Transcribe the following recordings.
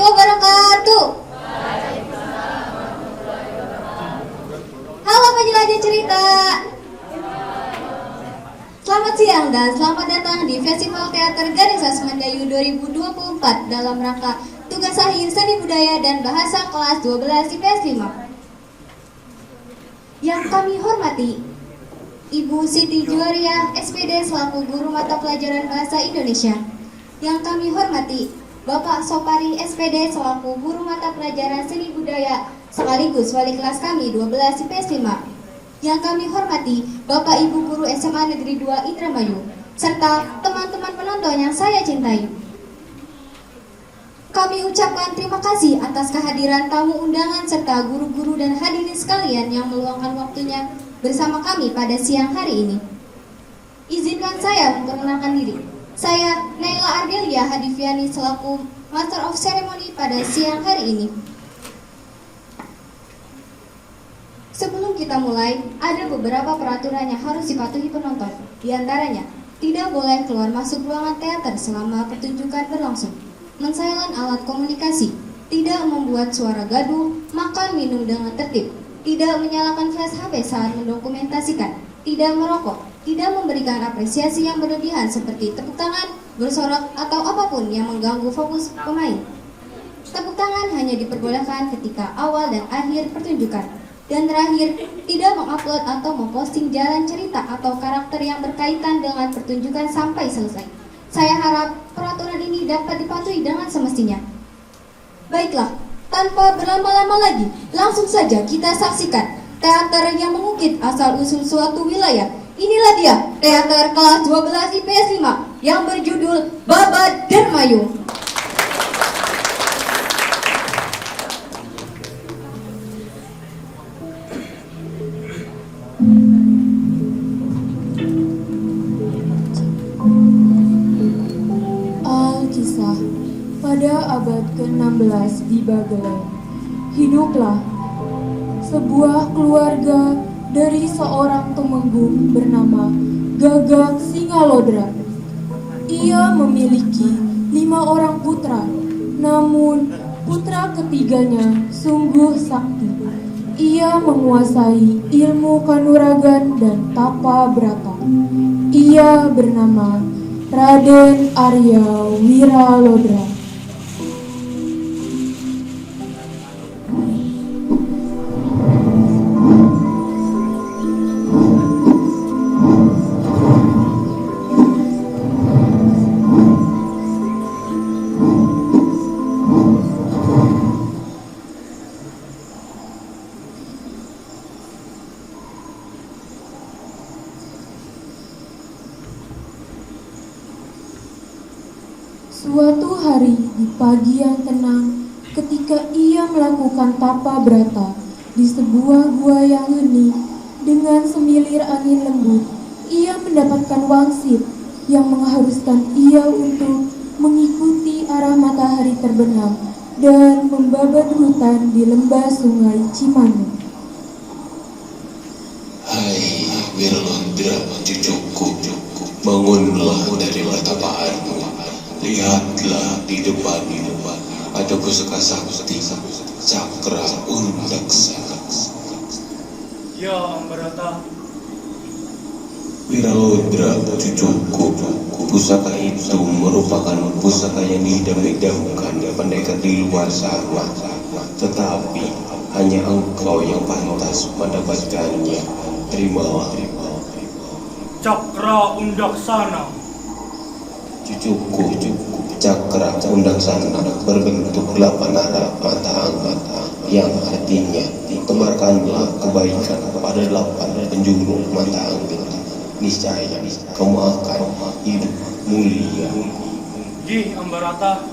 wabarakatuh. Halo penjelajah cerita. Selamat siang dan selamat datang di Festival Teater Ganesha Semendayu 2024 dalam rangka tugas akhir seni budaya dan bahasa kelas 12 IPS 5. Yang kami hormati Ibu Siti Juwaria, SPD selaku Guru Mata Pelajaran Bahasa Indonesia. Yang kami hormati Bapak Sopari, SPD selaku Guru Mata Pelajaran Seni Budaya sekaligus wali kelas kami 12 IPS 5. Yang kami hormati Bapak Ibu Guru SMA Negeri 2 Indramayu serta teman-teman penonton yang saya cintai. Kami ucapkan terima kasih atas kehadiran tamu undangan serta guru-guru dan hadirin sekalian yang meluangkan waktunya bersama kami pada siang hari ini. Izinkan saya memperkenalkan diri. Saya Naila Ardelia Hadiviani selaku Master of Ceremony pada siang hari ini. Sebelum kita mulai, ada beberapa peraturan yang harus dipatuhi penonton. Di antaranya, tidak boleh keluar masuk ruangan teater selama pertunjukan berlangsung, men-silent alat komunikasi, tidak membuat suara gaduh, makan minum dengan tertib, tidak menyalakan flash HP saat mendokumentasikan, tidak merokok, tidak memberikan apresiasi yang berlebihan seperti tepuk tangan, bersorak, atau apapun yang mengganggu fokus pemain. Tepuk tangan hanya diperbolehkan ketika awal dan akhir pertunjukan. Dan terakhir, tidak mengupload atau memposting jalan cerita atau karakter yang berkaitan dengan pertunjukan sampai selesai. Saya harap peraturan ini dapat dipatuhi dengan semestinya. Baiklah, tanpa berlama-lama lagi, langsung saja kita saksikan teater yang mengukit asal-usul suatu wilayah. Inilah dia, teater kelas 12 IPS 5 yang berjudul Babat Darmayu. Alkisah, pada abad ke-16 di Bagelen, hiduplah sebuah keluarga dari seorang tumenggung bernama Gagak Singalodra. Ia memiliki 5 orang putra, namun putra ketiganya sungguh sakti. Ia menguasai ilmu kanuragan dan tapa brata. Ia bernama Raden Arya Wiralodra. Suatu hari di pagi yang tenang, ketika ia melakukan tapa brata di sebuah gua yang hening dengan semilir angin lembut, ia mendapatkan wangsit yang mengharuskan ia untuk mengikuti arah matahari terbenam dan membabat hutan di lembah sungai Cimanuk. Hai Wiralodra, cucuku, bangunlah dari pertapaanmu. Lihatlah di depanmu ada pusaka sakti, cakra undaksana. Ya, Ambarata. Wiralodra, cucuku, pusaka itu merupakan pusaka yang diidam-idamkan pendekar di luar sana. Tetapi hanya engkau yang pantas mendapatkannya. Terimalah. Cakra undaksana. Cucuku, cakra undaksana berbentuk 8 arah mata yang artinya tebarkanlah kebaikan pada 8 penjuru mata angin. Niscaya kamu akan hidup mulia. Ji, Ambarata.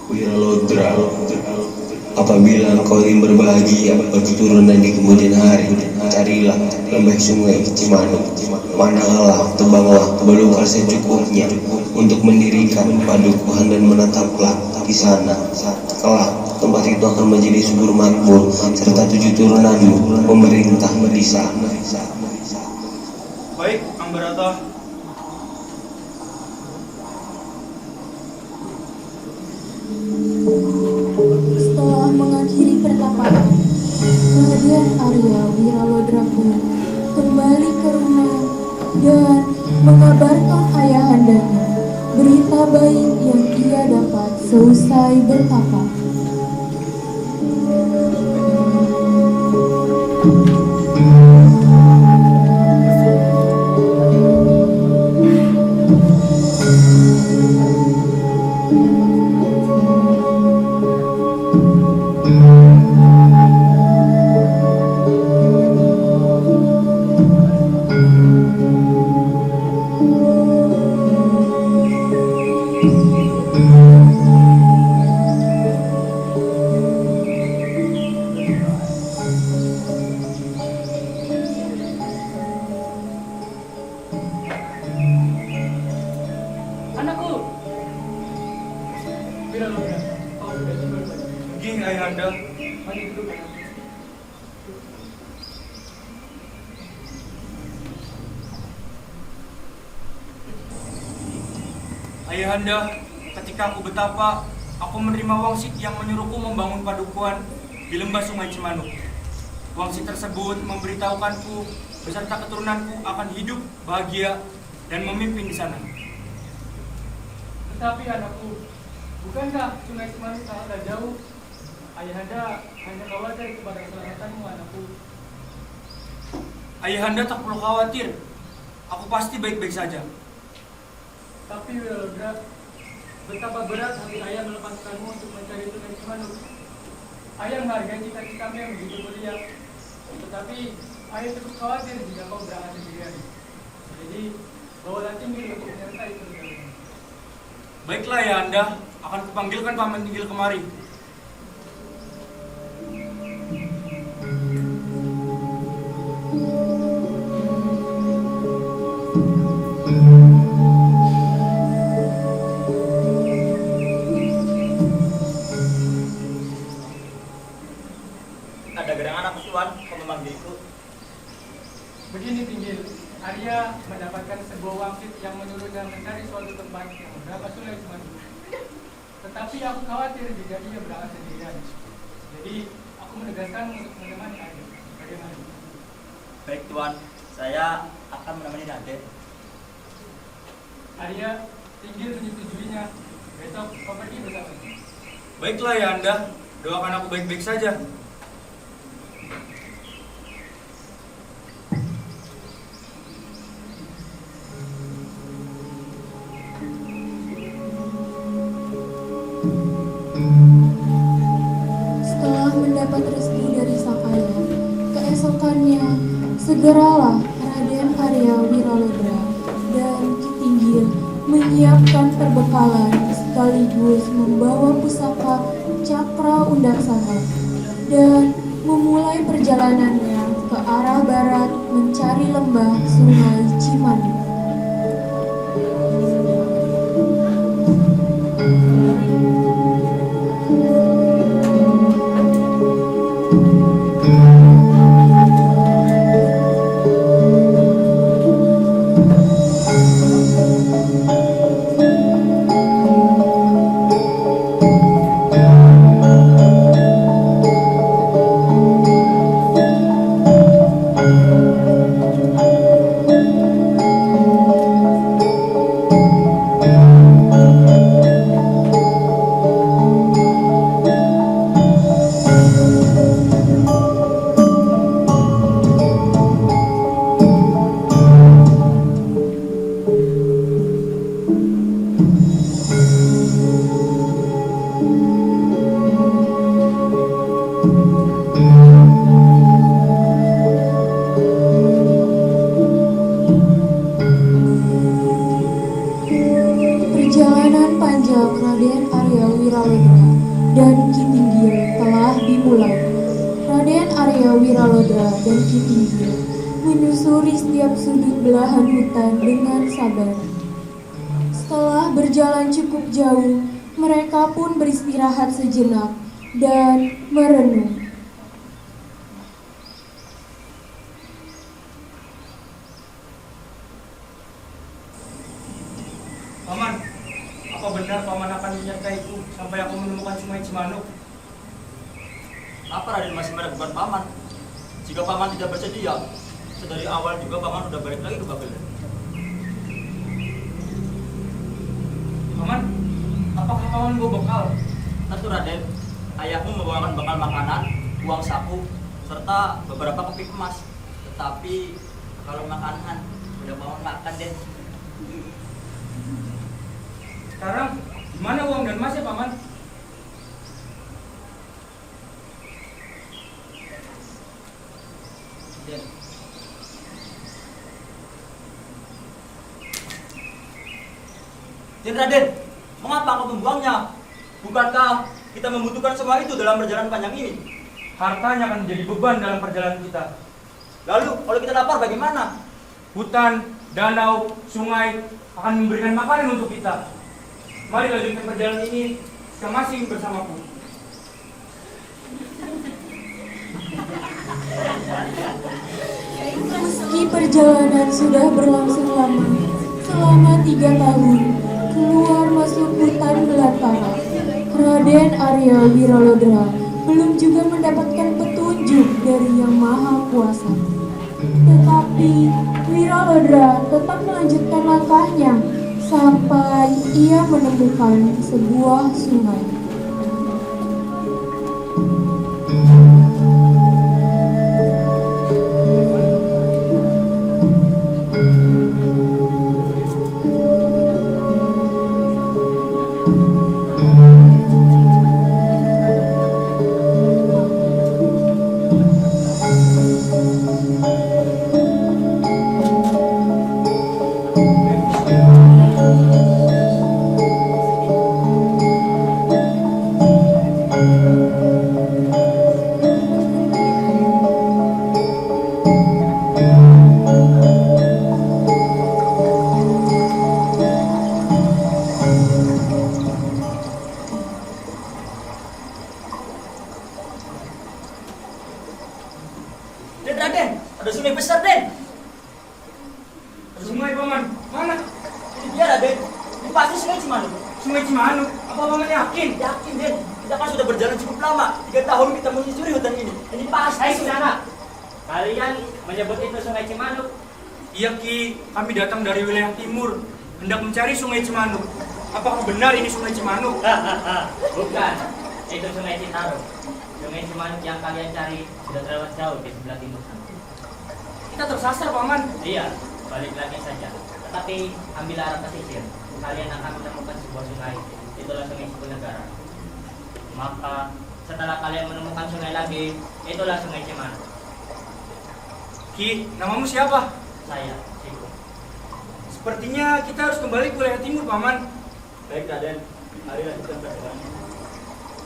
Wiralodra, apabila engkau ingin berbahagia berketurunan di kemudian hari, carilah lembah sungai Cimanuk, manalah, tebanglah, belukar secukupnya untuk mendirikan padukuhan dan menetaplah di sana. Kelak tempat itu akan menjadi subur makmur serta 7 turunanmu memerintah di sana. Baik, Ambarata. mengakhiri pertapaan, Raden Arya Wiralodra pun kembali ke rumah dan mengabarkan ayahandanya berita baik yang ia dapat seusai bertapa. Anakku, Wiralodra, kau sudah tiba banyak. Gi ayahanda. Mari duduk anakku. Ayahanda, ketika aku betapa, aku menerima wangsit yang menyuruhku membangun padukuhan di lembah Sungai Cimanuk. Wangsit tersebut memberitahukanku beserta keturunanku akan hidup bahagia dan memimpin di sana. Tetapi anakku, bukankah Sungai Cimanuk sangatlah jauh? Ayahanda hanya khawatir kepada keselamatanmu anakku. Ayahanda tak perlu khawatir, aku pasti baik-baik saja. Tapi Wiralodra, betapa berat hati ayah melepaskanmu untuk mencari Sungai Cimanuk. Ayah menghargai cita-citamu yang begitu mulia. Tetapi ayah cukup khawatir jika kau berangkat sendirian. Jadi, bawalah Tinggil untuk menyertai perjalanan. Baiklah ayahanda, akan kupanggilkan paman Tinggil kemari. Ada gerangan apa Tuan? Kau memanggilku? Begini Tinggil, Arya mendapatkan sebuah wangsit yang menyuruhnya mencari suatu tempat yang beberapa Sungai Cimanuk. Tetapi aku khawatir jika dia berangkat sendirian. Jadi aku menegaskan untuk menemani Arya. Bagaimana? Baik Tuan, saya akan menemani Raden. Arya, Tinggil menyetujuinya. Besok kau pergi bersamanya. Baiklah ayahanda, doakan aku baik-baik saja. Setelah mendapat restu dari sang ayah, keesokannya segeralah Raden Arya Wiralodra dan Ki Tinggil menyiapkan perbekalan sekaligus membawa pusaka Cakra Undaksana dan memulai perjalanannya ke arah barat mencari lembah Sungai Cimanuk. Perjalanan panjang Raden Arya Wiralodra dan Ki Tinggil telah dimulai. Raden Arya Wiralodra dan Ki Tinggil menyusuri setiap sudut belahan hutan dengan sabar. Setelah berjalan cukup jauh, mereka pun beristirahat sejenak dan merenung. Paman, apa benar paman akan menyertaiku sampai aku menemukan Sungai Cimanuk? Kenapa Raden masih meragukan paman? Jika paman tidak bersedia, sedari awal juga paman sudah balik lagi ke Babel. Paman, apakah paman bawa bekal? Tentu Raden, ayahmu membawakan bekal makanan, uang saku, serta beberapa keping emas. Tetapi kalau makanan udah paman makan deh. Sekarang, di mana uang dan emasnya, paman? Den. Den Raden, mengapa kau membuangnya? Bukankah kita membutuhkan semua itu dalam perjalanan panjang ini? Hartanya akan menjadi beban dalam perjalanan kita. Lalu kalau kita lapar bagaimana? Hutan, danau, sungai akan memberikan makanan untuk kita. Mari lanjutkan perjalanan ini masing-masing bersamaku. Meski perjalanan sudah berlangsung lama, selama 3 tahun, keluar masuk hutan belantara, Raden Arya Wiralodra belum juga mendapatkan petunjuk dari Yang Maha Kuasa. Tetapi Wiralodra tetap melanjutkan langkahnya sampai ia menemukan sebuah sungai. Den Raden, ada sungai besar Den. Sungai, paman. Mana? Ini dia Raden. Ini pasti sungai Cimanuk. Sungai Cimanuk. Apa paman yakin? Yakin Den. Kita kan sudah berjalan cukup lama. 3 tahun kita menyusuri hutan ini. Ini pasti. Hai saudara, kalian menyebut itu Sungai Cimanuk? Iya Ki, kami datang dari wilayah timur, hendak mencari Sungai Cimanuk. Apakah benar ini Sungai Cimanuk? Bukan, itu Sungai Citarum. Sungai Cimanuk yang kalian cari sudah terlewat jauh di sebelah timur sana. Kita tersasar, paman. Iya, balik lagi saja. Tetapi ambil arah pesisir. Kalian akan menemukan sebuah sungai. Itulah Sungai Cipunegara. Maka setelah kalian menemukan sungai lagi, itulah Sungai Cimanuk. Ki, namamu siapa? Saya, Siku. Sepertinya kita harus kembali ke wilayah timur, paman. Baik Raden, mari lanjutkan perjalanan.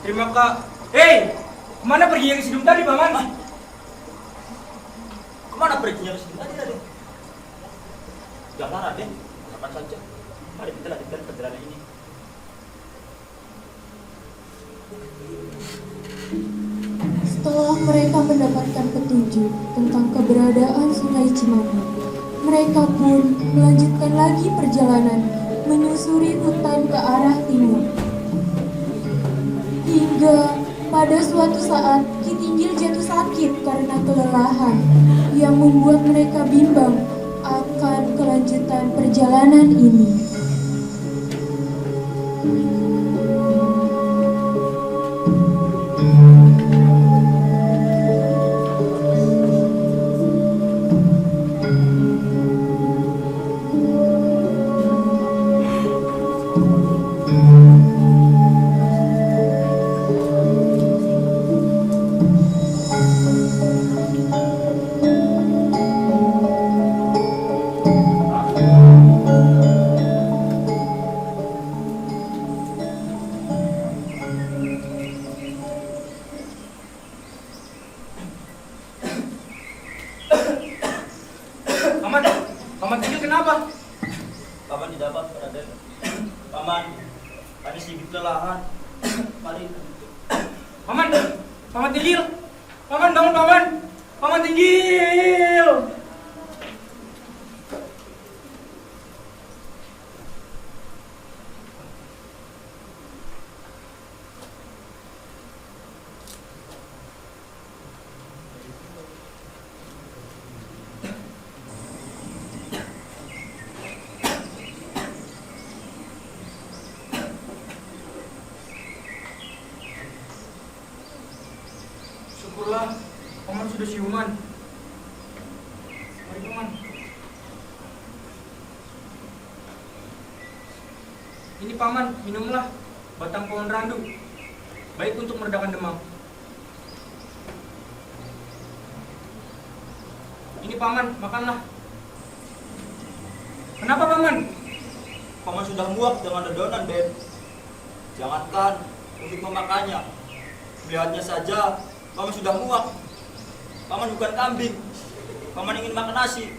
Terima kasih. Hei, kemana perginya ke Sidum tadi, paman? Kemana perginya ke sini tadi Raden? Jangan Raden, kapan saja. Mari kita lanjutkan perjalanan ini. Setelah mereka mendapatkan petunjuk tentang keberadaan Sungai Cimanuk, mereka pun melanjutkan lagi perjalanan menyusuri hutan ke arah timur. Hingga pada suatu saat Ki Tinggil jatuh sakit karena kelelahan yang membuat mereka bimbang akan kelanjutan perjalanan ini. Paman, paman Tinggil kenapa? Paman tidak apa Raden. Paman, kami sedikit kelelahan. Mari. Paman, paman Tinggil. Paman, bangun paman. Paman Tinggil. Syukurlah, paman sudah siuman. Mari paman. Ini paman, minumlah batang pohon randu. Baik untuk meredakan demam. Ini paman, makanlah. Kenapa paman? Paman sudah muak dengan dedonan, Den. Jangankan untuk memakannya, melihatnya saja paman sudah muak. Paman bukan kambing. Paman ingin makan nasi,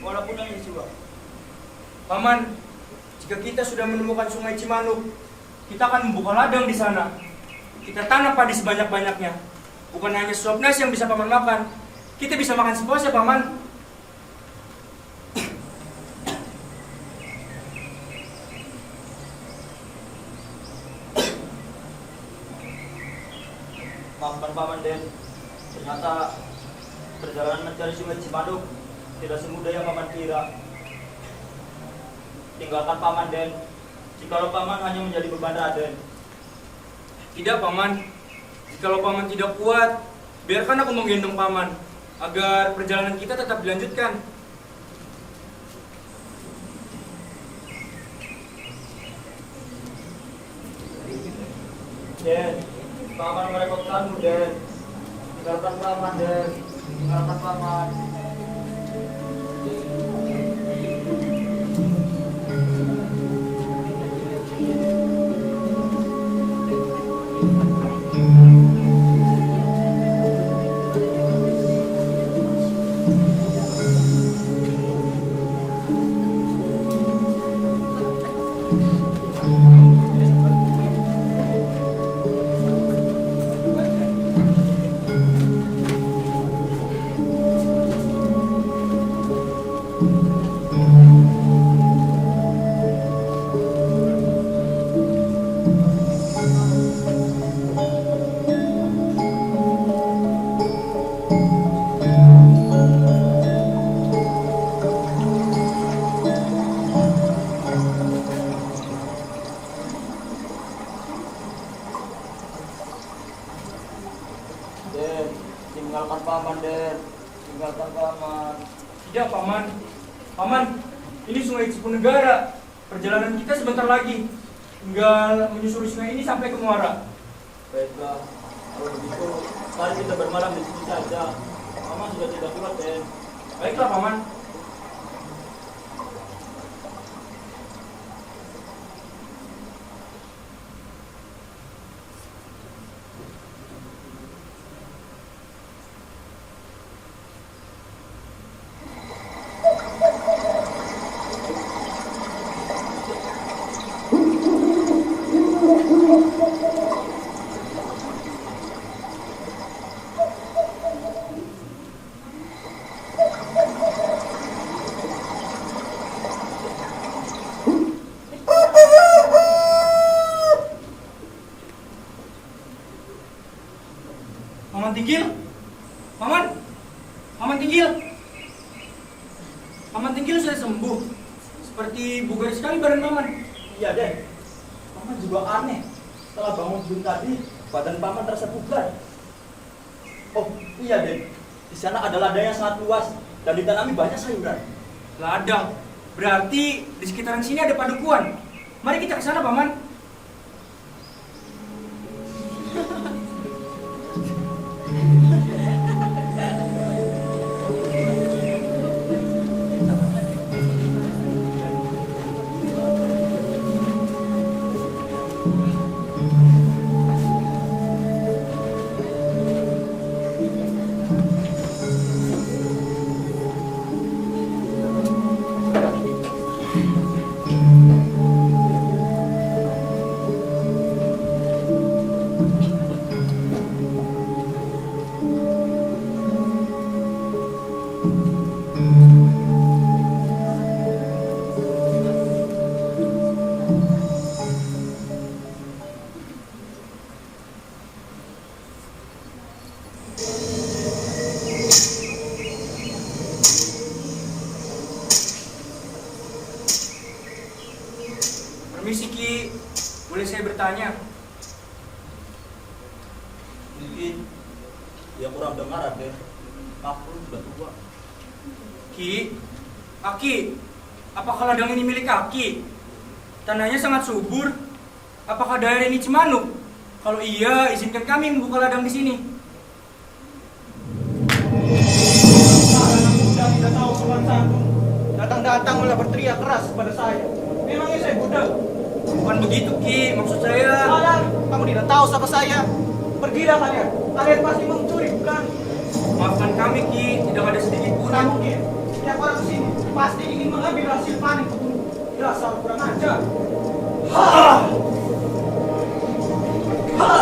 walaupun hanya dua. Paman, jika kita sudah menemukan sungai Cimanuk, kita akan membuka ladang di sana. Kita tanam padi sebanyak-banyaknya. Bukan hanya suap nasi yang bisa paman makan, kita bisa makan sepuasnya, paman. Maafkan paman, Den. Ternyata perjalanan mencari sungai Cimanuk tidak semudah yang paman kira. Tinggalkan paman, Den. Jikalau paman hanya menjadi beban Raden. Tidak, paman. Jikalau paman tidak kuat, biarkan aku menggendong paman agar perjalanan kita tetap dilanjutkan. Den, paman merepotkanmu, Den. Tinggalkan paman, Den. Tinggalkan paman. Den, tinggalkan paman, Den. Tinggalkan paman. Tidak, paman. Paman, ini sungai Cipunegara. Perjalanan kita sebentar lagi. Tinggal menyusuri sungai ini sampai ke muara. Baiklah, kalau begitu, mari kita bermalam di sini saja. Paman sudah tidak kuat, Den. Baiklah, paman. Paman Tinggil? Paman? Paman Tinggil? Paman Tinggil sudah sembuh. Seperti bugar sekali badan paman. Iya, Den. Paman juga aneh. Setelah bangun sebelum tadi, badan paman terasa bugar. Oh, iya, Den. Di sana ada ladang yang sangat luas dan ditanami banyak sayuran. Ladang. Berarti di sekitaran sini ada padukuan. Mari kita ke sana, paman. Permisi Ki, boleh saya bertanya? Mungkin Ya kurang dengar Raden. Aku sudah tua. Ki, Aki, apakah ladang ini milik Aki? Tanahnya sangat subur. Apakah daerah ini Cimanuk? Kalau iya, izinkan kami membuka ladang di sini. Sudah tidak tahu sopan santun. Datang-datang malah berteriak keras kepada saya. Memangnya saya budak? Bukan begitu, Ki. Maksud saya... Salah, kamu tidak tahu siapa saya. Pergilah kalian. Kalian pasti mencuri, bukan? Maafkan kami, Ki. Tidak ada sedikit pun. Tidak mungkin. Setiap orang sini pasti ingin mengambil hasil panen kebun. Dasar kurang ajar. Ha! Ha!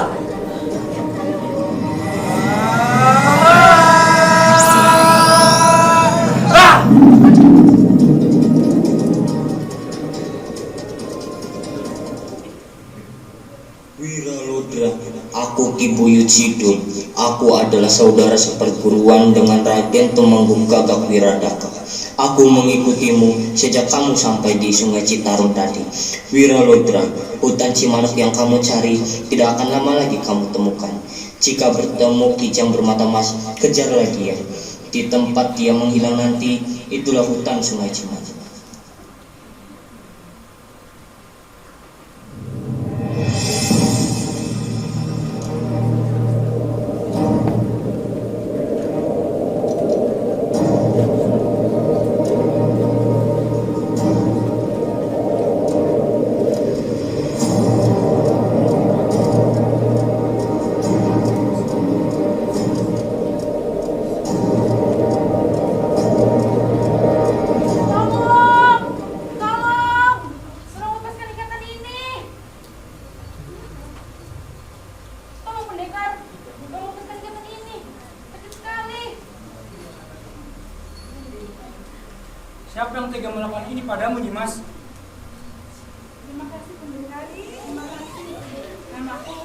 Wiralodra, aku Ki Buyut Sidul. Aku adalah saudara seperguruan dengan Raden Tumenggung Gagak Wiradaka. Aku mengikutimu sejak kamu sampai di Sungai Citarum tadi. Wiralodra, hutan Cimanuk yang kamu cari tidak akan lama lagi kamu temukan. Jika bertemu Kijang bermata emas, kejarlah dia. Di tempat dia menghilang nanti, itulah hutan Sungai Cimanuk. Siapa yang tega melakukan ini padamu, Nyimas? Terima kasih pendekar. Terima kasih. Namaku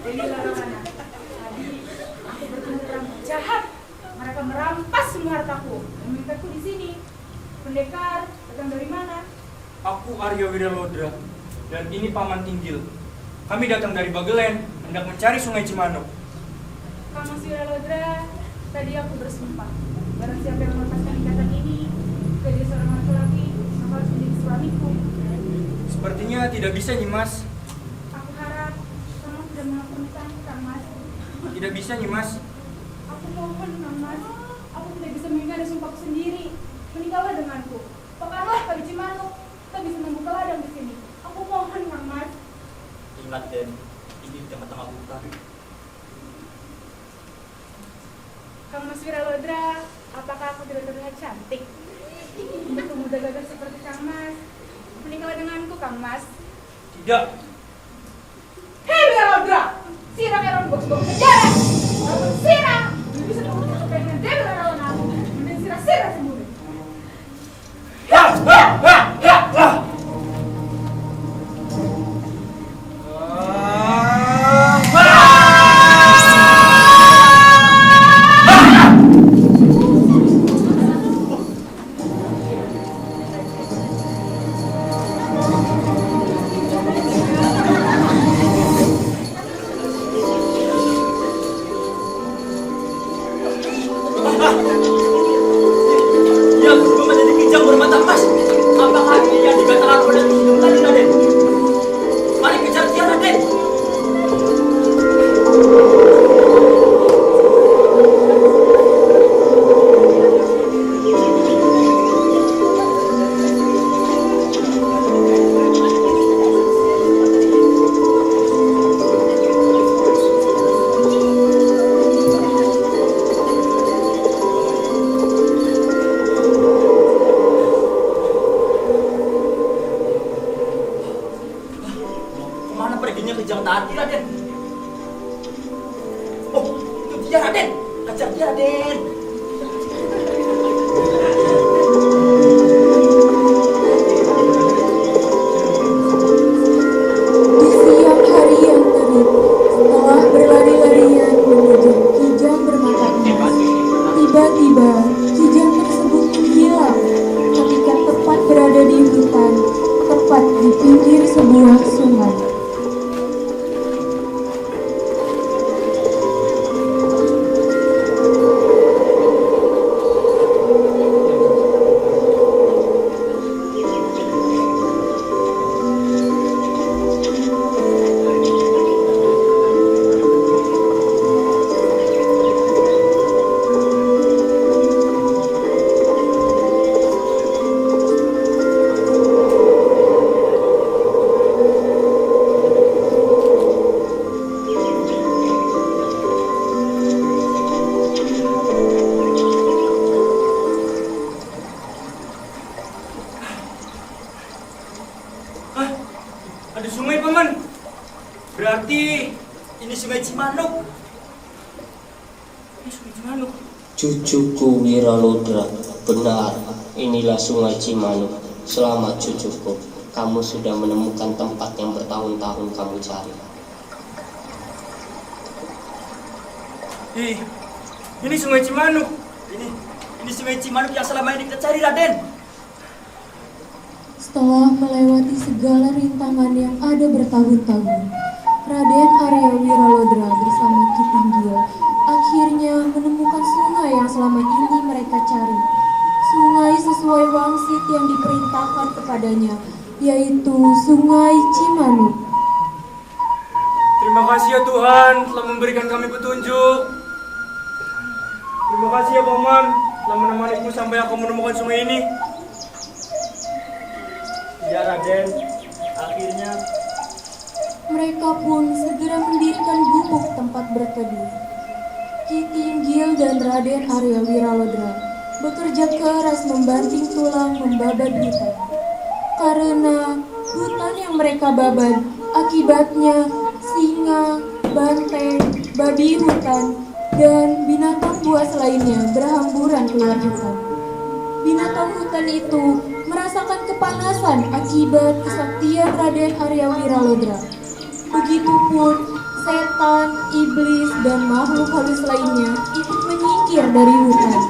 Dewi Larawana. Tadi aku bertemu orang jahat. Mereka merampas semua hartaku dan memintaku di sini. Pendekar datang dari mana? Aku Arya Wiralodra dan ini Paman Tinggil. Kami datang dari Bagelen, hendak mencari Sungai Cimanuk. Kang Mas Wiralodra, tadi aku bersumpah. Barang siapa yang melepaskan ikatan ini, jadi seorang laki-laki, maka harus menjadi suamiku. Sepertinya tidak bisa, Nyimas. Aku harap kamu tidak melakukan Kang Mas. Tidak bisa, Nyimas. Aku mohon, Kang Mas. Aku tidak bisa mengingkari sumpahku sendiri. Menikahlah denganku. Pekarlah kali Cimanuk. Kita bisa membuka ladang di sini. Aku mohon, Kang Mas. Ingat Den, ini di tengah-tengah hutan. Kang Mas Wiralodra, apakah aku tidak terlihat cantik? Untuk pemuda gagah seperti Kang Mas, menikahlah denganku, Kang Mas. Tidak. Hei Wiralodra, sirah Eron bos-bos sejarah. Namun sirah bisa diurus dengan Dewi Larawana menjadi sirah-sirah semua. Dia berubah menjadi kijang bermata emas. Apakah ini yang dikatakan oleh Tusuk tadi, Raden? Mari kejar dia, Raden. Kemana perginya kijang tadi, Raden? Oh, itu dia, Raden. Kejar dia, Raden. Di siang hari yang terik, setelah berlari-larian mengejar kijang bermata emas, tiba-tiba kijang tersebut menghilang ketika tepat berada di hutan, tepat di pinggir sebuah sungai. Ada sungai, Paman. Berarti Ini Sungai Cimanuk. ini Sungai Cimanuk. Cucuku Wiralodra, benar, inilah Sungai Cimanuk. Selamat cucuku, kamu sudah menemukan tempat yang bertahun-tahun kamu cari. Ini Sungai Cimanuk. Ini Sungai Cimanuk yang selama ini kita cari, Raden. Setelah melewati segala rintangan yang ada bertahun-tahun, Raden Arya Wiralodra bersama Ki Tinggil akhirnya menemukan sungai yang selama ini mereka cari. Sungai sesuai wangsit yang diperintahkan kepadanya, yaitu Sungai Cimanuk. Terima kasih ya Tuhan telah memberikan kami petunjuk. Terima kasih ya Paman telah menemaniku sampai aku menemukan sungai ini. Ya Raden, akhirnya Mereka pun segera mendirikan gubuk tempat berteduh. Ki Tinggil dan Raden Arya Wiralodra bekerja keras membanting tulang membabat hutan. Karena hutan yang mereka babat, akibatnya singa, banteng, babi hutan, dan binatang buas lainnya berhamburan keluar hutan. Binatang hutan itu merasakan kepanasan akibat kesaktian Raden Arya Wiralodra. Begitupun setan, iblis, dan makhluk halus lainnya ikut menyingkir dari hutan.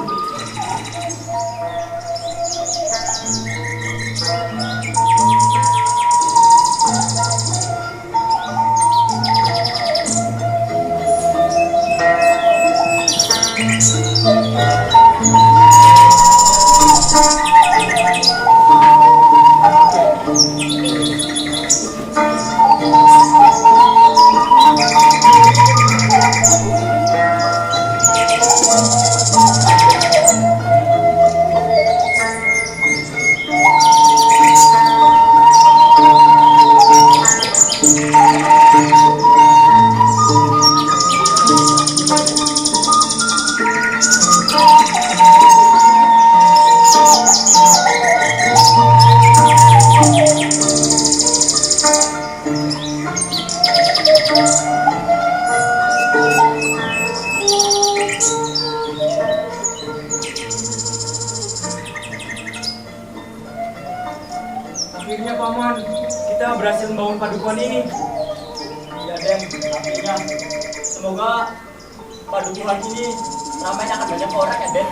Akhirnya Paman, kita berhasil membangun padukuhan ini. ya Den, akhirnya semoga padukuhan ini ramai akan banyak orang ya Den.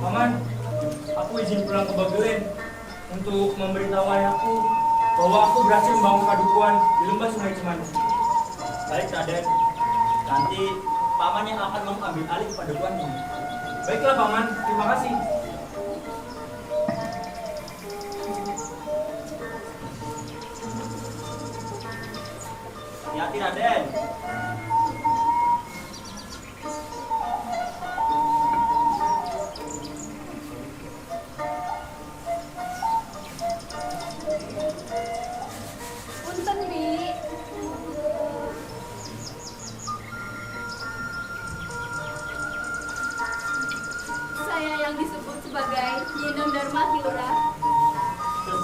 Paman, aku izin pulang ke Bagelen untuk memberitahu ayahku bahwa aku berhasil membangun padukuhan di lembah Sungai Cimanuk. Baik Raden, nanti paman yang akan mengambil alih padukuhan ini. Baiklah Paman, terima kasih.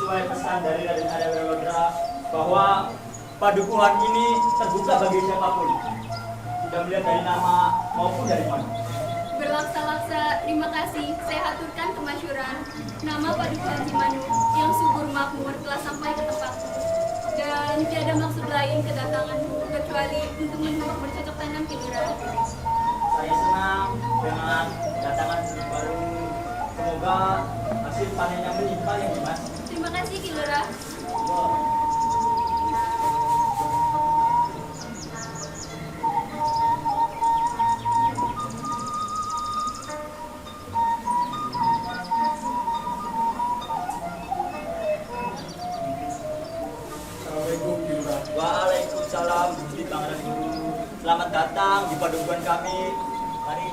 sesuai pesan dari Raden Arya Wiralodra bahwa padukuhan ini terbuka bagi siapapun, tidak melihat dari nama maupun dari mana. Berlaksa-laksa, terima kasih saya haturkan kemasyuran nama Padukuhan Cimanuk yang subur makmur telah sampai ke tempatku. Dan tiada maksud lain kedatanganku kecuali untuk menuntut bercocok tanam Ki Lurah. Saya senang dengan kedatangan baru. Semoga hasil panen yang melimpah ya Mas. Terima kasih Ki Lurah. Waalaikumsalam Gusti Pangeran Guru. Selamat datang di padukuhan kami. Mari.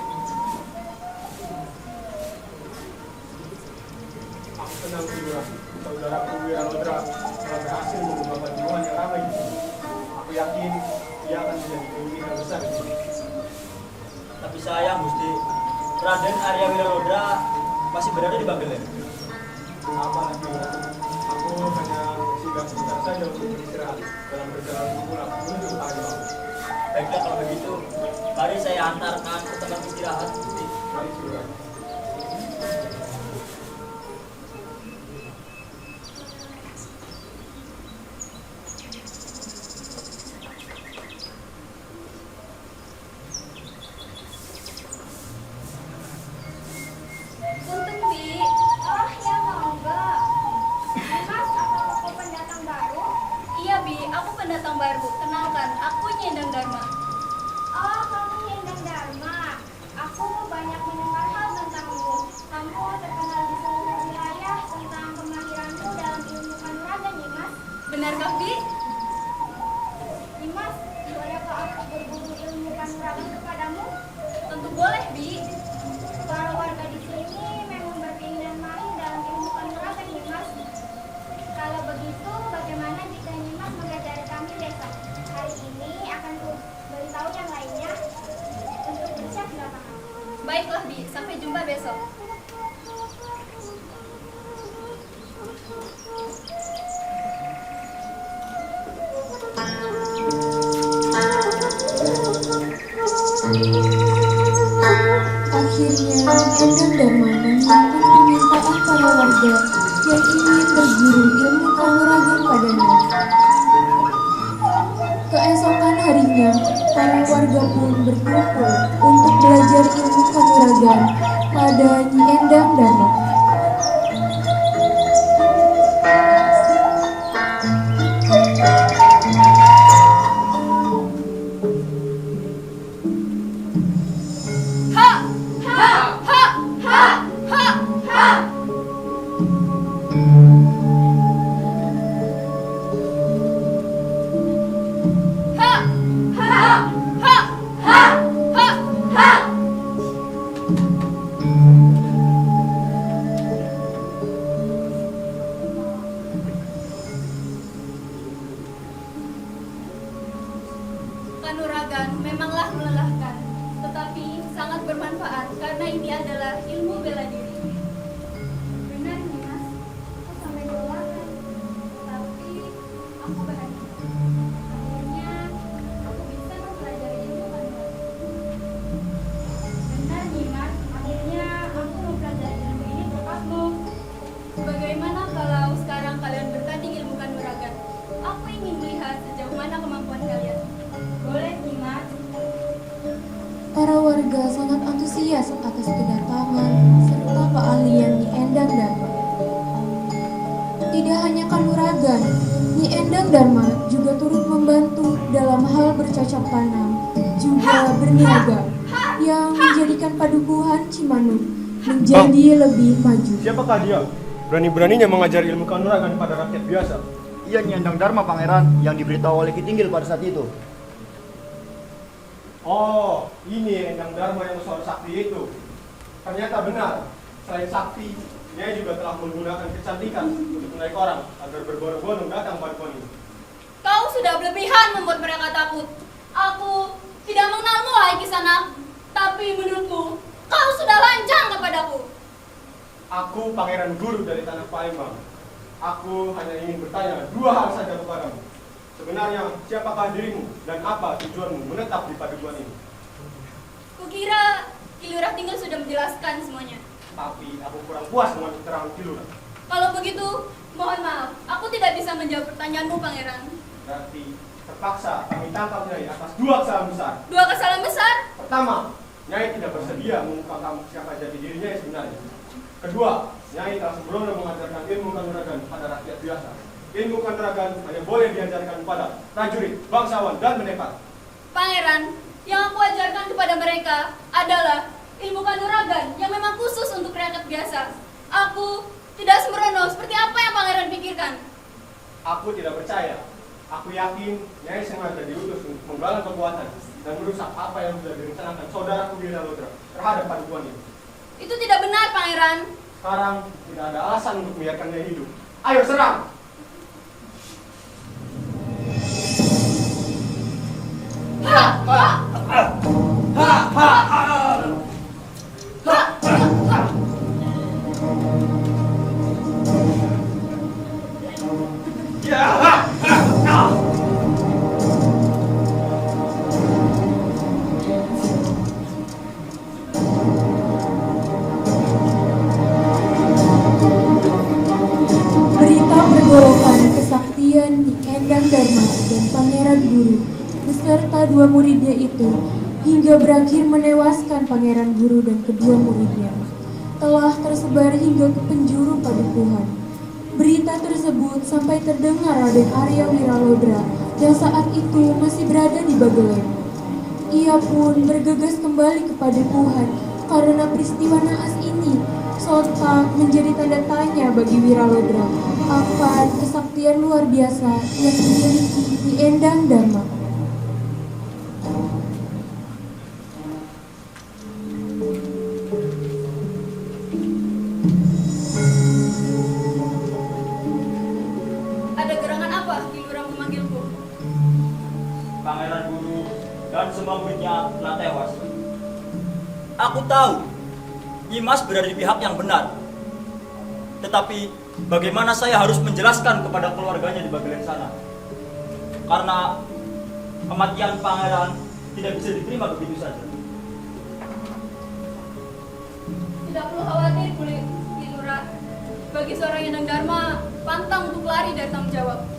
Aku senang juga saudaraku Wiralodra telah berhasil mengubah padukuhan yang ramai. Aku yakin dia akan menjadi pemimpin yang besar. Tapi sayang Gusti, Raden Arya Wiralodra masih berada di Bagelen. Apa lagi? Aku hanya singgah sebentar saja untuk beristirahat dalam perjalanan pulang menuju ke Palembang. Baiklah kalau begitu, mari saya antarkan ke tempat istirahat Gusti. Mari juga. Untung Bi. Oh ya monggo. Mas, apa kau pendatang baru? Iya Bi, aku pendatang baru. Kenalkan, aku Nyendang Dharma. Oh, kamu Nyendang Dharma. Aku banyak mendengar hal tentangmu. Kamu terkenal di seluruh wilayah tentang kemahiranmu dalam ilmu kanuragan, Nimas. Benarkah Bi? Nimas, bolehkah aku berburu ilmu kanuragan kepadamu? Tentu boleh Bi. Para warga di sini memang berkeinginan mahir dalam ilmu kanuragan, Nimas. Kalau begitu, bagaimana jika Nimas mengajari kami besok? Hari ini akan ku beritahu yang lainnya untuk bersiap di lapangan. Baiklah Bi, sampai jumpa besok. Akhirnya, Nyendang Dharma mendengarkan permintaan para warga yang ingin berguru ilmu kanuragan padanya. Keesokan harinya, para warga pun berkumpul untuk belajar ilmu kanuragan pada Nyendang Dharma. Ha! Ha! Ha! Ha! Ha! Ha! Ha! Ha! Ha! Ha! Ha! Ha! Kanuragan memanglah melelahkan, tetapi sangat bermanfaat karena ini adalah ilmu bela diri. Benar, Nimas. Aku sampai kelelahan. Tapi aku bahagia. Akhirnya aku bisa mempelajari ilmu kanuragan. Benar, Nimas. Akhirnya aku mempelajari ilmu ini berkatmu. Bagaimana kalau sekarang kalian bertanding ilmu kanuragan? Aku ingin melihat sejauh mana kemampuan kalian. Boleh, Nimas. Para warga sangat antusias atas kedatangan serta keahlian Nyendang Dharma. Tidak hanya kanuragan, Nyendang Dharma juga turut membantu dalam hal bercocok tanam, juga berniaga, yang menjadikan padukuhan Cimanuk menjadi lebih maju. Siapakah dia? Berani-beraninya mengajari ilmu kanuragan pada rakyat biasa. Ia Nyendang Dharma Pangeran yang diberitahu oleh Ki Tinggil pada saat itu. Oh, ini Endang Dharma yang soal sakti itu. Ternyata benar. Selain sakti, dia juga telah menggunakan kecantikan untuk menarik orang agar berbondong-bondong datang pada padukuhan ini. Kau sudah berlebihan membuat mereka takut. Aku tidak mengenalmu, hai Kisanak. Tapi menurutku, kau sudah lancang kepadaku. Aku pangeran guru dari tanah Palembang. Aku hanya ingin bertanya dua hal saja kepadamu. Sebenarnya siapakah dirimu dan apa tujuanmu menetap di padukuhan ini? Kukira Ki Lurah tinggal sudah menjelaskan semuanya. Tapi aku kurang puas dengan keterangan Ki Lurah. Kalau begitu, mohon maaf, aku tidak bisa menjawab pertanyaanmu, Pangeran. Berarti terpaksa kami tangkap Nyai atas dua kesalahan besar. Dua kesalahan besar? Pertama, Nyai tidak bersedia mengungkapkan siapa jati dirinya yang sebenarnya. Kedua, Nyai telah sembrono mengajarkan ilmu kanuragan pada rakyat biasa. Ilmu kanuragan hanya boleh diajarkan kepada prajurit, bangsawan, dan pendekar. Pangeran, yang aku ajarkan kepada mereka adalah ilmu kanuragan yang memang khusus untuk rakyat biasa. Aku tidak sembrono seperti apa yang Pangeran pikirkan. Aku tidak percaya. Aku yakin Nyai sengaja diutus untuk menggalang kekuatan dan merusak apa yang sudah direncanakan saudaraku Wiralodra terhadap padukuhan ini. Itu tidak benar, Pangeran. Sekarang tidak ada alasan untuk membiarkan Nyai hidup. Ayo serang! Ha! Ha! Ha! Ha! Ha! Ha! Berita pergolakan kesaktian Nyi Endang Dharma dan Pangeran Guru beserta dua muridnya itu hingga berakhir menewaskan Pangeran Guru dan kedua muridnya telah tersebar hingga ke penjuru padukuhan. Berita tersebut sampai terdengar Raden Arya Wiralodra yang saat itu masih berada di Bagelen. Ia pun bergegas kembali ke padukuhan karena peristiwa naas ini sontak menjadi tanda tanya bagi Wiralodra akan kesaktian luar biasa yang dimiliki Nyi Endang Dharma. Ada gerangan apa Ki Lurah memanggilku? Pangeran Guru dan semua muridnya telah tewas. Aku tahu Nyimas berada di pihak yang benar. Tetapi bagaimana saya harus menjelaskan kepada keluarganya di Bagelen sana? Karena kematian pangeran tidak bisa diterima begitu saja. Tidak perlu khawatir, Ki Lurah. Bagi seorang Endang Dharma, pantang untuk lari dari tanggung jawab.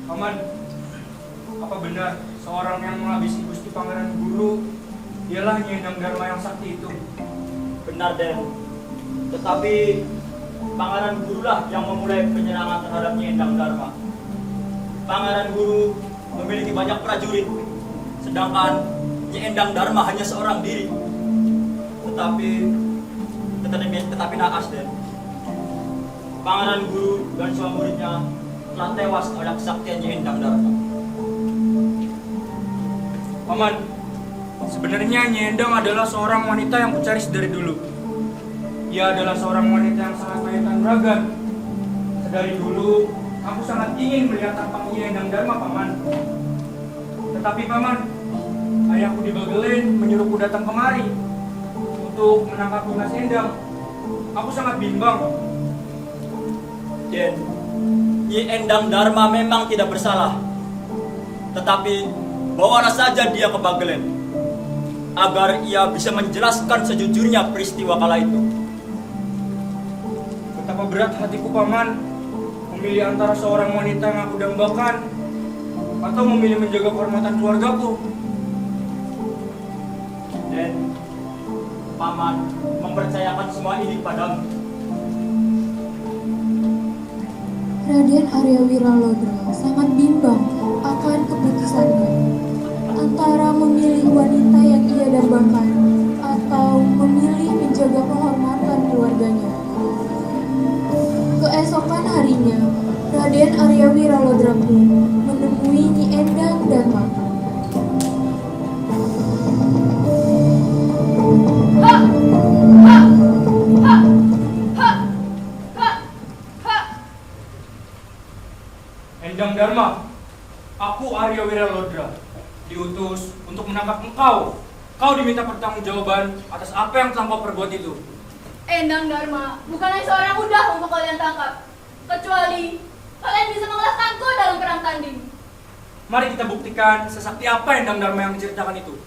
Paman, apa benar seorang yang menghabisi Gusti Pangeran Guru ialah Nyi Endang Dharma yang sakti itu? Benar, Den. Tetapi Pangeran Guru lah yang memulai penyerangan terhadap Nyi Endang Dharma. Pangeran Guru memiliki banyak prajurit, sedangkan Nyi Endang Dharma hanya seorang diri. Tetapi naas, Den. Pangeran Guru dan semua muridnya telah tewas oleh kesaktian Nyi Endang Dharma. Paman, sebenarnya Nyi Endang adalah seorang wanita yang kucari dari dulu. Ia adalah seorang wanita yang sangat kaya kanuragan. Dari dulu, aku sangat ingin melihat tampang Nyi Endang Dharma, Paman. Tetapi Paman, ayahku di Bagelen menyuruhku datang kemari untuk menangkap Dimas Endang. Aku sangat bimbang. Den, Nyi Endang Dharma memang tidak bersalah. Tetapi bawalah saja dia ke Bagelen agar ia bisa menjelaskan sejujurnya peristiwa kala itu. Betapa berat hatiku, Paman, memilih antara seorang wanita yang aku dambakan atau memilih menjaga kehormatan keluargaku. Den, Paman mempercayakan semua ini padamu. Raden Arya Wiralodra sangat bimbang akan keputusannya antara memilih wanita yang ia dambakan atau memilih menjaga kehormatan keluarganya. Keesokan harinya, Raden Arya Wiralodra pun menemui Nyi Endang Dharma. Endang Dharma, aku Arya Wiralodra, diutus untuk menangkap engkau. Kau diminta pertanggungjawaban atas apa yang telah kau perbuat itu. Endang Dharma, bukanlah seorang mudah untuk kalian tangkap. Kecuali kalian bisa mengalahkanku dalam perang tanding. Mari kita buktikan sesakti apa Endang Dharma yang diceritakan itu.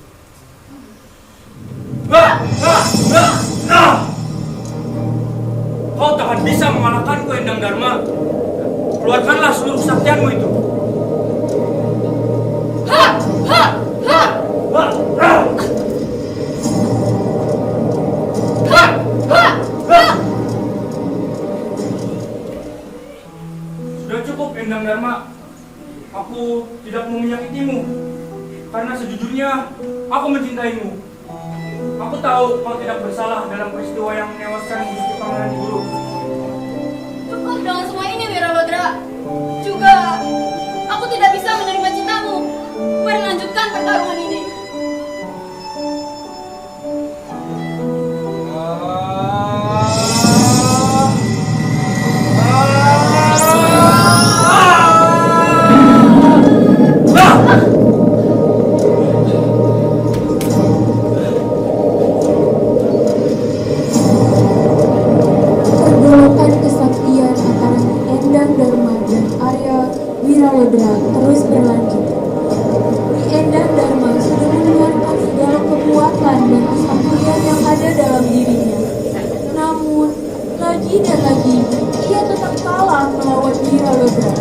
Kau takkan bisa mengalahkanku, Endang Dharma. Keluarkanlah seluruh kesaktianmu itu. Sudah cukup, Endang Dharma. Aku tidak mau menyakitimu. Karena sejujurnya, aku mencintaimu. Aku tahu kau tidak bersalah dalam peristiwa yang menewaskan Gusti Pangeran Guru. Cukup dengan semua ini, Wiralodra. Juga, aku tidak bisa menerima cintamu. Mari lanjutkan pertarungan ini. Pergolakan kesaktian antara Endang Dharma dan Arya Wiralodra terus berlanjut. Nyi Endang Dharma sudah mengeluarkan segala kekuatan dan kesaktian yang ada dalam dirinya. Namun, lagi dan lagi, ia tetap kalah melawan Wiralodra.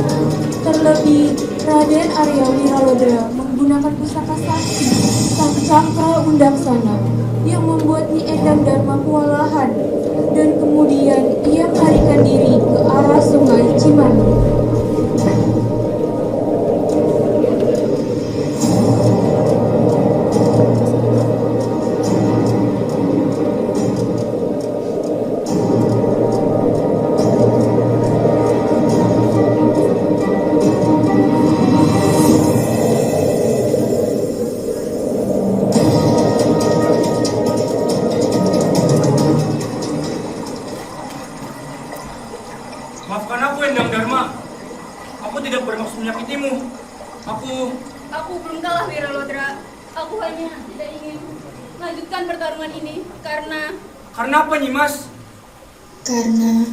Terlebih, Raden Arya Wiralodra menggunakan pusaka sakti Sang Cakra Undaksana yang membuat Nyi Endang Dharma kewalahan, dan kemudian ia melarikan diri ke arah Sungai Cimanuk. Maafkan aku, Endang Dharma. Aku tidak bermaksud menyakitimu. Aku belum kalah, Wiralodra. Aku hanya tidak ingin melanjutkan pertarungan ini karena apa, Nyimas? Karena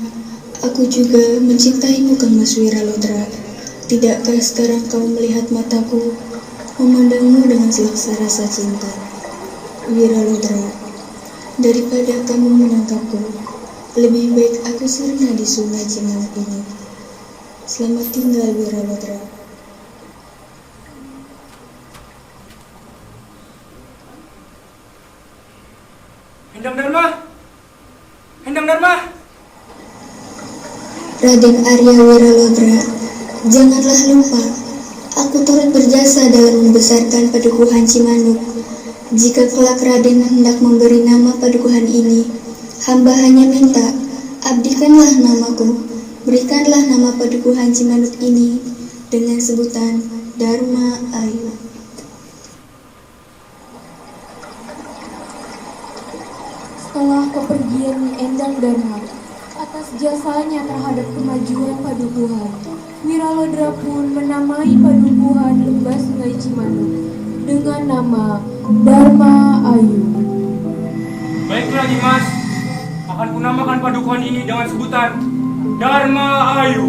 aku juga mencintaimu, Kang Mas Wiralodra. Tidakkah sekarang kau melihat mataku, memandangmu dengan selaksa rasa cinta? Wiralodra, daripada kamu menangkapku, lebih baik aku sirna di Sungai Cimanuk ini. Selamat tinggal, Wiralodra. Endang Dharma! Endang Dharma! Raden Arya Wiralodra, janganlah lupa, aku turut berjasa dalam membesarkan Padukuhan Cimanuk. Jika kelak Raden hendak memberi nama Padukuhan ini, hamba hanya minta, abdikanlah namaku, berikanlah nama Padukuhan Cimanuk ini dengan sebutan Dharma Ayu. Setelah kepergian Nyi Endang Dharma, atas jasanya terhadap kemajuan Padukuhan, Wiralodra pun menamai Padukuhan Lembah Sungai Cimanuk dengan nama Dharma Ayu. Baiklah, Nyimas. Akan kunamakan padukuhan ini dengan sebutan Dharma Ayu.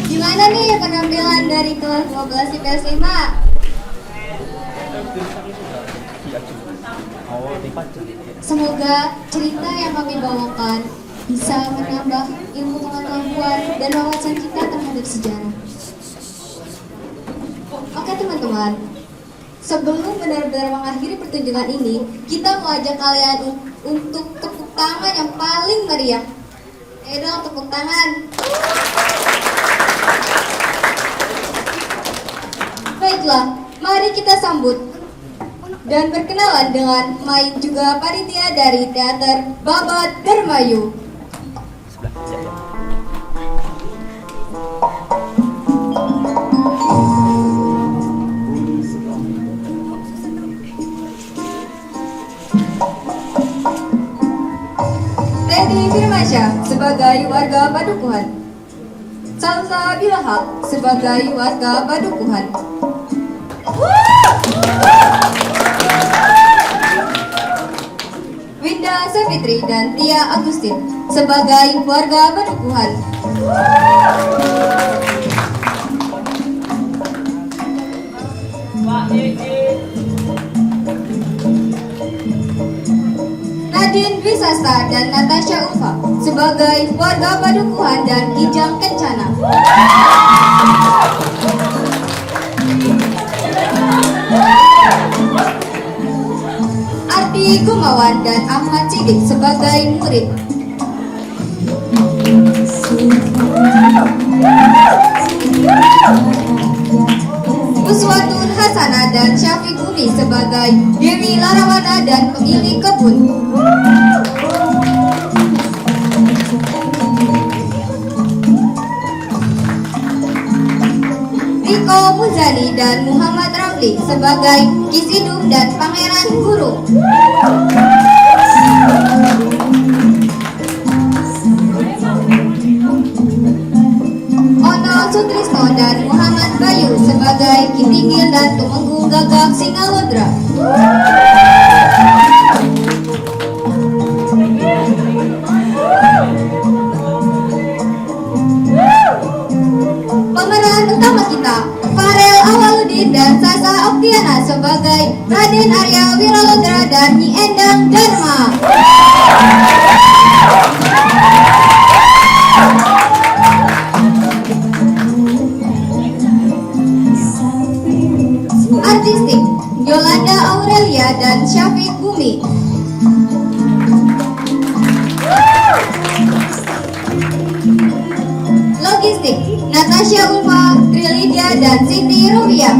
Gimana nih penampilan dari kelas 12 IPS 5? Semoga cerita yang kami bawakan bisa menambah ilmu pengetahuan dan wawasan kita terhadap sejarah. Oke teman-teman, Sebelum benar-benar mengakhiri pertunjukan ini, kita mengajak kalian untuk tepuk tangan yang paling meriah. Dong, tepuk tangan. Baiklah, mari kita sambut dan berkenalan dengan main juga panitia dari teater Babat Dermayu. Teddy Firmansyah sebagai warga Padukuhan, Salsa Bilahak sebagai warga Padukuhan, Winda Savitri dan Tia Agustin sebagai warga Padukuhan, Nadine Wisasta dan Natasha Ulfa sebagai warga Padukuhan dan Kijang Kencana, Ardi Gumawan dan Ahmad Sidik sebagai murid, Uswatun Hasanah dan Syafiq Umi sebagai Dewi Larawana dan pemilik kebun, Riko Muzani dan Muhammad Ramli sebagai Kisidum dan Pangeran Guru, Ono Sutrisno dan Muhammad Bayu sebagai Kitinggil dan Tumenggung Gagak Singalodra, pemeran utama kita Farel Awaludin dan Sasa Oktiana sebagai Raden Arya Wiralodra dan Nyi Endang Dharma. Artistik Yolanda Aurelia dan Syafiq Bumi. Logistik Natasha Ulfa, Trilidia dan Siti Rubia.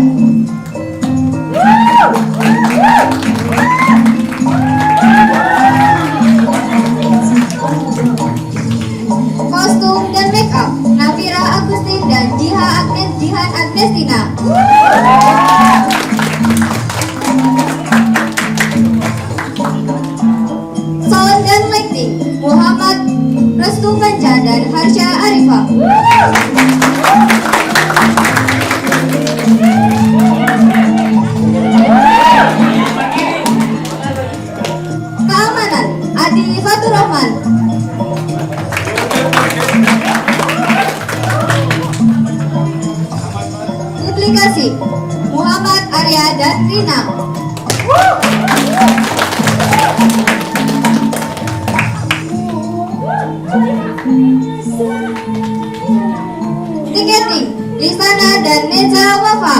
Kostum dan make up Nafira Agustin dan Jihan Agnestina. Sound dan lighting Muhammad Restu Panca dan Harsha Arifah. Keamanan Adi Fatur Rahman. Publikasi Muhammad Arya dan Rina. Tiketing Lisana dan Neza Wafa.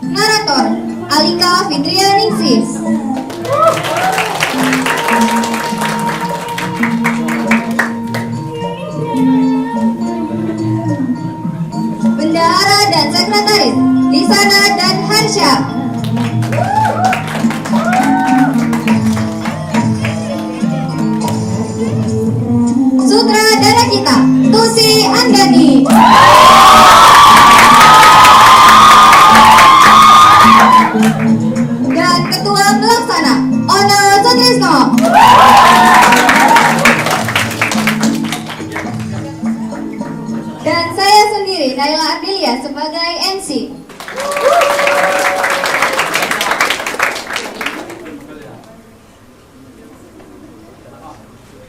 Narator Alika Fitrianingsih. Bendahara dan sekretaris Lisana dan Harsha. Sutradara kita Tusi Andani. Dan ketua pelaksana Ono Sutrisno. Dan saya sendiri Naila Ardelia sebagai MC.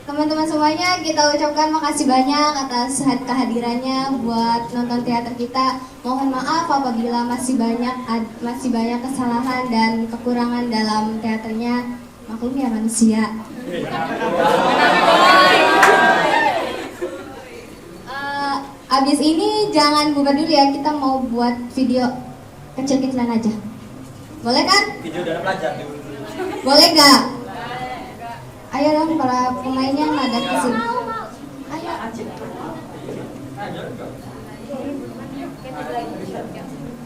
Teman-teman semuanya, kita ucapkan makasih banyak atas kehadirannya buat nonton teater kita. Mohon maaf apabila masih banyak kesalahan dan kekurangan dalam teaternya. Maklum ya manusia. Abis ini jangan bubar dulu ya, kita mau buat video kecil-kecilan aja. Boleh kan? Video dalam pelajar. Boleh gak? Ayo dong para pemainnya ada kesini. Ayo.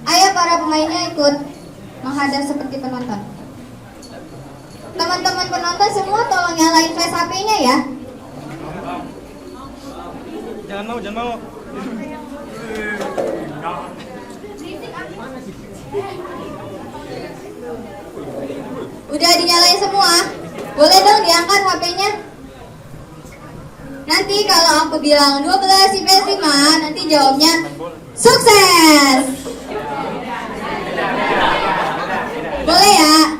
Ayo para pemainnya ikut menghadap seperti penonton. Teman-teman penonton semua tolong nyalain flash HP-nya ya. Jangan mau. Udah dinyalain semua? Boleh dong diangkat HP-nya? Nanti kalau aku bilang 12 IPS 5, nanti jawabnya sukses. Boleh ya?